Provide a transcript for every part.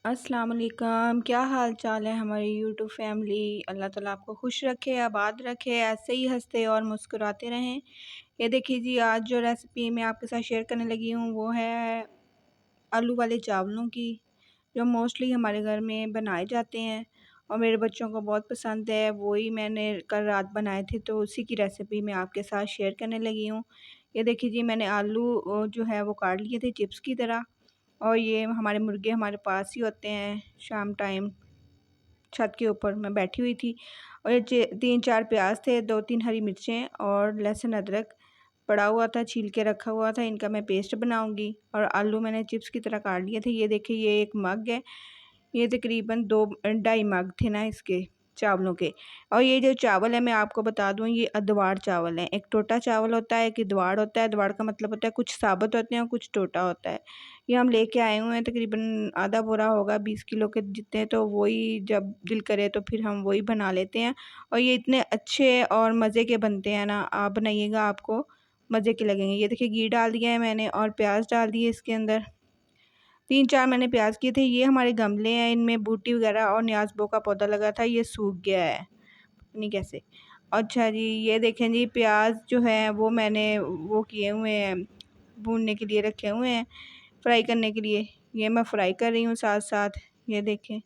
अस्सलाम वालेकुम। क्या हाल चाल है हमारी यूट्यूब फैमिली। अल्लाह ताला आपको खुश रखे, आबाद रखे, ऐसे ही हंसते और मुस्कुराते रहें। ये देखिए जी, आज जो रेसिपी मैं आपके साथ शेयर करने लगी हूँ वो है आलू वाले चावलों की, जो मोस्टली हमारे घर में बनाए जाते हैं और मेरे बच्चों को बहुत पसंद है। वही मैंने कल रात बनाए थे, तो उसी की रेसिपी मैं आपके साथ शेयर करने लगी हूँ। ये देखिए जी, मैंने आलू जो है वो काट लिए थे चिप्स की तरह। और ये हमारे मुर्गे हमारे पास ही होते हैं। शाम टाइम छत के ऊपर मैं बैठी हुई थी और ये 3-4 प्याज थे, 2-3 हरी मिर्चें और लहसुन अदरक पड़ा हुआ था, छील के रखा हुआ था। इनका मैं पेस्ट बनाऊंगी। और आलू मैंने चिप्स की तरह काट लिए थे। ये देखिए, ये एक मग है। ये तकरीबन 2-2.5 मग थे ना इसके चावलों के। और ये जो चावल है मैं आपको बता दूं, ये अदवाड़ चावल है। एक टोटा चावल होता है, एक अदवाड़ होता है। अदवाड़ का मतलब होता है कुछ साबुत होते हैं और कुछ टोटा होता है। ये हम लेके आए हुए हैं, तकरीबन आधा बोरा होगा 20 किलो के जितने। तो वही जब दिल करे तो फिर हम वही बना लेते हैं। और ये इतने अच्छे और मज़े के बनते हैं ना, आप बनाइएगा, आपको मज़े के लगेंगे। ये देखिए, घी डाल दिया है मैंने और प्याज डाल दिए इसके अंदर। 3-4 मैंने प्याज किए थे। ये हमारे गमले हैं, इनमें बूटी वगैरह और न्याज़बो का पौधा लगा था, ये सूख गया है, पता नहीं कैसे। अच्छा जी, ये देखें जी, प्याज जो है वो मैंने वो किए हुए हैं, भूनने के लिए रखे हुए हैं, फ्राई करने के लिए। ये मैं फ्राई कर रही हूँ साथ साथ। ये देखें,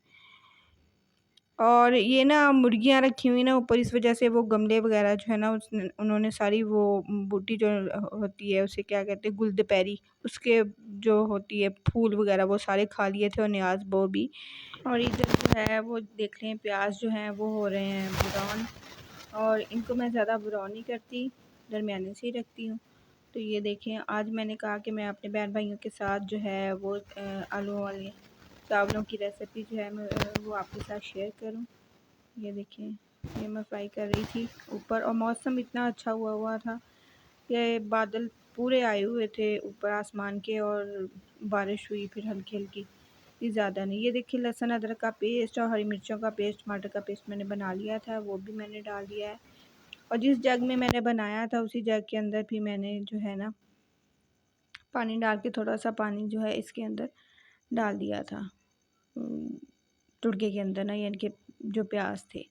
और ये ना मुर्गियाँ रखी हुई ना ऊपर, इस वजह से वो गमले वगैरह जो है ना उन्होंने सारी वो बूटी जो होती है उसे क्या कहते हैं, गुलदपैरी, उसके जो होती है फूल वगैरह वो सारे खा लिए थे, और न्याज वो भी। और इधर जो है वो देख लें, प्याज जो हैं वो हो रहे हैं ब्राउन। और इनको मैं ज़्यादा ब्राउन नहीं करती, दरमियाने से ही रखती हूँ। तो ये देखें, आज मैंने कहा कि मैं अपने बहन भाइयों के साथ जो है वो आलू वाले चावलों की रेसिपी जो है मैं वो आपके साथ शेयर करूं। ये देखिए, ये मैं फ्राई कर रही थी ऊपर। और मौसम इतना अच्छा हुआ था कि बादल पूरे आए हुए थे ऊपर आसमान के, और बारिश हुई फिर हल्की हल्की, ये ज़्यादा नहीं। ये देखिए, लहसुन अदरक का पेस्ट और हरी मिर्चों का पेस्ट, टमाटर का पेस्ट मैंने बना लिया था, वो भी मैंने डाल दिया है। और जिस जग में मैंने बनाया था उसी जग के अंदर भी मैंने जो है ना पानी डाल के, थोड़ा सा पानी जो है इसके अंदर डाल दिया था तुड़के के अंदर ना, यानी कि जो प्याज थे।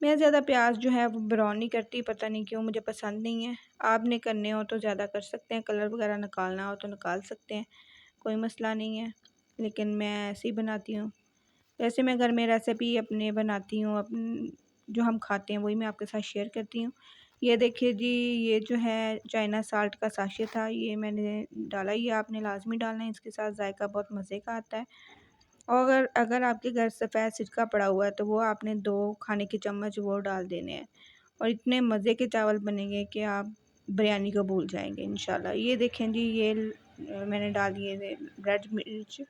मैं ज़्यादा प्याज जो है वो ब्राउन नहीं करती, पता नहीं क्यों, मुझे पसंद नहीं है। आपने करने हो तो ज़्यादा कर सकते हैं, कलर वगैरह निकालना हो तो निकाल सकते हैं, कोई मसला नहीं है। लेकिन मैं ऐसे ही बनाती हूँ। वैसे मैं घर में रेसिपी अपने बनाती हूँ, जो हम खाते हैं वही मैं आपके साथ शेयर करती हूँ। ये देखिए जी, ये जो है चाइना साल्ट का साशे था, ये मैंने डाला। ये आपने लाजमी डालना है, इसके साथ जायका बहुत मज़े का आता है। और अगर अगर आपके घर सफ़ेद सिरका पड़ा हुआ है तो वो आपने 2 खाने के चम्मच वो डाल देने हैं। और इतने मज़े के चावल बनेंगे कि आप बिरयानी को भूल जाएंगे इंशाल्लाह। ये देखें जी, ये मैंने डाल दिए थे रेड मिर्च,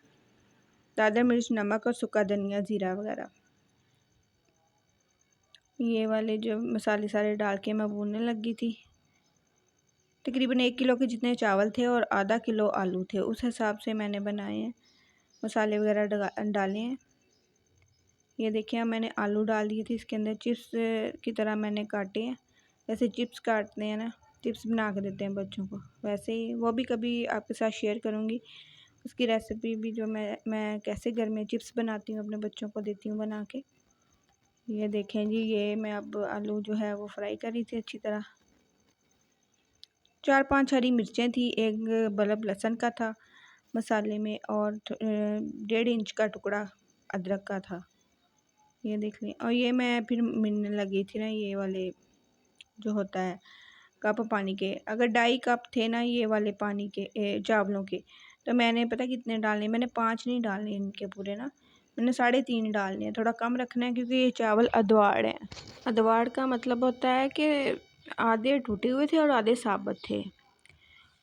दादर मिर्च, नमक और सूखा धनिया, ज़ीरा वगैरह। ये वाले जो मसाले सारे डाल के मैं भूनने लगी थी। तकरीबन 1 किलो के जितने चावल थे और आधा किलो आलू थे, उस हिसाब से मैंने बनाए हैं, मसाले वगैरह डाले हैं। ये देखिए, मैंने आलू डाल दिए थे इसके अंदर, चिप्स की तरह मैंने काटे हैं। जैसे चिप्स काटते हैं ना, चिप्स बना के देते हैं बच्चों को, वैसे ही वो भी कभी आपके साथ शेयर करूँगी। उसकी रेसिपी भी, जो मैं कैसे घर में चिप्स बनाती हूँ अपने बच्चों को देती हूँ बना के। ये देखें जी, ये मैं अब आलू जो है वो फ्राई कर रही थी अच्छी तरह। 4-5 हरी मिर्चें थी, एक बल्ब लहसुन का था मसाले में, और 1.5 इंच का टुकड़ा अदरक का था। ये देख लें। और ये मैं फिर मिलने लगी थी ना, ये वाले जो होता है कप पानी के, अगर 2.5 कप थे ना ये वाले पानी के चावलों के, तो मैंने पता कितने डालने, मैंने 5 नहीं डालने इनके पूरे ना, मैंने 3.5 डालने हैं। थोड़ा कम रखना है क्योंकि ये चावल अदवाड़ हैं। अदवाड़ का मतलब होता है कि आधे टूटे हुए थे और आधे साबुत थे।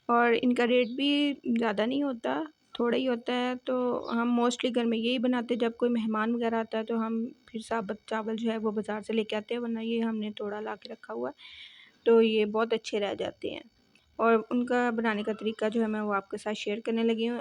और इनका रेट भी ज़्यादा नहीं होता, थोड़ा ही होता है। तो हम मोस्टली घर में यही बनाते हैं, जब कोई मेहमान वगैरह आता है तो हम फिर साबुत चावल जो है वो बाज़ार से लेके आते हैं, वरना ये हमने थोड़ा ला के रखा हुआ है, तो ये बहुत अच्छे रह जाते हैं। और उनका बनाने का तरीका जो है मैं वो आपके साथ शेयर करने लगी हूँ,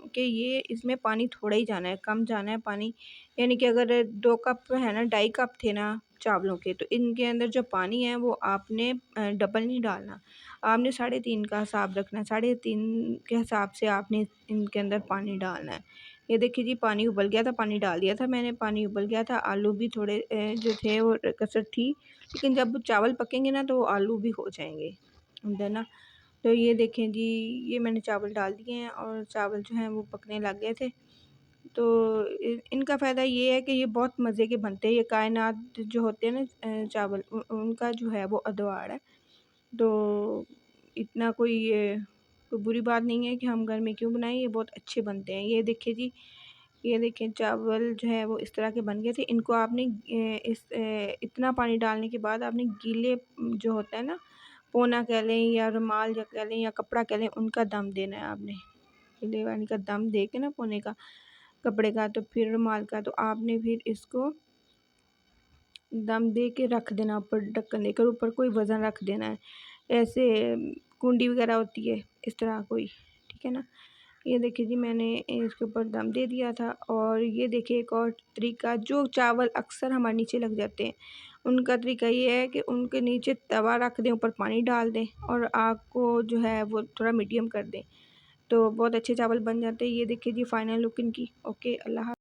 कि ये इसमें पानी थोड़ा ही जाना है, कम जाना है पानी। यानी कि अगर 2 कप है ना, 2.5 कप थे ना चावलों के, तो इनके अंदर जो पानी है वो आपने डबल नहीं डालना, आपने 3.5 का हिसाब रखना है। 3.5 के हिसाब से आपने इनके अंदर पानी डालना है, ये देखिए जी पानी उबल गया था, पानी डाल दिया था मैंने, पानी उबल गया था। आलू भी थोड़े जो थे वो कसर थी, लेकिन जब चावल पकेंगे ना तो आलू भी हो जाएंगे अंदर ना। तो ये देखें जी, ये मैंने चावल डाल दिए हैं और चावल जो हैं वो पकने लग गए थे। तो इनका फ़ायदा ये है कि ये बहुत मज़े के बनते हैं। ये कायनात जो होते हैं ना चावल, उनका जो है वो अदवाड़ है। तो इतना कोई बुरी बात नहीं है कि हम घर में क्यों बनाएं, ये बहुत अच्छे बनते हैं। ये देखिए जी, ये देखें चावल जो है वो इस तरह के बन गए थे। इनको आपने इतना पानी डालने के बाद आपने गीले जो होता है ना, पोना कह लें या रुमाल या कह लें या कपड़ा कह लें, उनका दम देना है आपने। गीले पानी का दम दे के ना, पोने का, कपड़े का, तो फिर रुमाल का, तो आपने फिर इसको दम दे के रख देना, ऊपर ढक्कन देकर ऊपर कोई वज़न रख देना है। ऐसे कुंडी वगैरह होती है इस तरह कोई, ठीक है ना। ये देखिए जी मैंने इसके ऊपर दम दे दिया था। और ये देखिए एक और तरीका, जो चावल अक्सर हमारे नीचे लग जाते हैं, उनका तरीका ये है कि उनके नीचे तवा रख दें, ऊपर पानी डाल दें और आग को जो है वो थोड़ा मीडियम कर दें, तो बहुत अच्छे चावल बन जाते हैं। ये देखिए जी फाइनल लुक इनकी। ओके, अल्लाह।